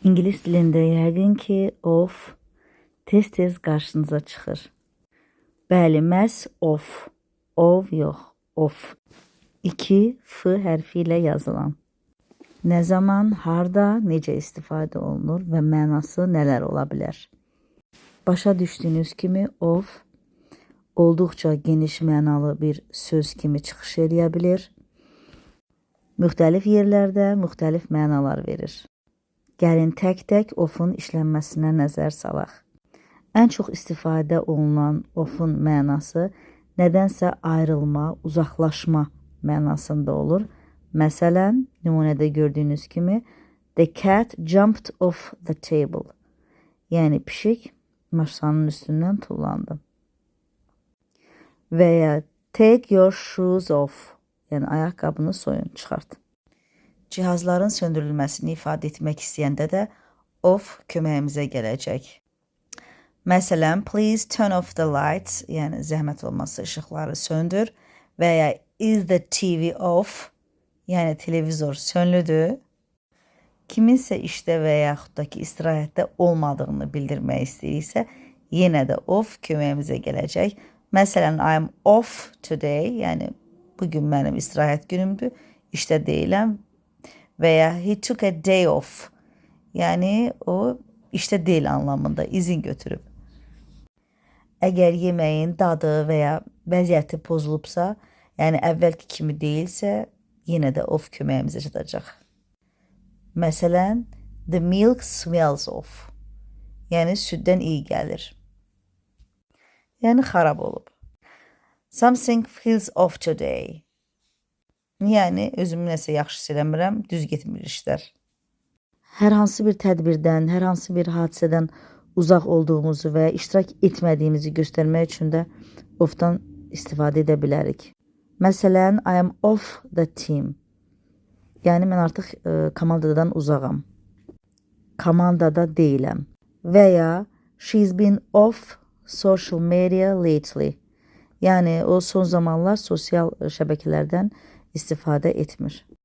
İngilis dilində yəqin ki, of tez-tez qarşınıza çıxır. Bəli, məhz of. Ov yox, of. 2 f hərfi ilə yazılan. Nə zaman, harda, necə istifadə olunur və mənası nələr ola bilər? Başa düşdüyünüz kimi of olduqca geniş mənalı bir söz kimi çıxış edə bilir. Müxtəlif yerlərdə müxtəlif mənalar verir. Gəlin tək-tək ofun işlənməsinə nəzər salaq. Ən çox istifadə olunan ofun mənası nədənsə ayrılma, uzaqlaşma mənasında olur. Məsələn, nümunədə gördüyünüz kimi the cat jumped off the table. Yəni pişik masanın üstündən tullandı. Və ya take your shoes off. Yəni ayaqqabını soyun, çıxart. Cihazların söndürülməsini ifadə etmək istəyəndə də off köməyimizə gələcək. Məsələn, please turn off the lights, yəni zəhmət olmasa işıqları söndür və ya is the TV off, yəni televizor sönlüdür. Kiminsə işdə və yaxud da ki istirahətdə olmadığını bildirmək istəyirsə, yenə də off köməyimizə gələcək. Məsələn, I'm off today, yəni bugün mənim istirahət günümdür, işdə deyiləm. Və ya he took a day off, yəni o işdə deyil anlamında izin götürüb. Əgər yeməyin dadı və ya vəziyyəti pozulubsa, yəni əvvəlki kimi deyilsə, yenə də off köməyimizə çatacaq. Məsələn, the milk smells off, yəni süddən iyi gəlir. Yəni xarab olub. Something feels off today. Yəni özümü nəsə yaxşı hiss eləmirəm, düz getmir işlər. Hər hansı bir tədbirdən, hər hansı bir hadisədən uzaq olduğumuzu və iştirak etmədiyimizi göstərmək üçün də offdan istifadə edə bilərik. Məsələn, I am off the team. Yəni mən artıq komandadan uzağam. Komandada deyiləm. Və ya she's been off social media lately. Yəni o son zamanlar sosial şəbəkələrdən istifadə etmir.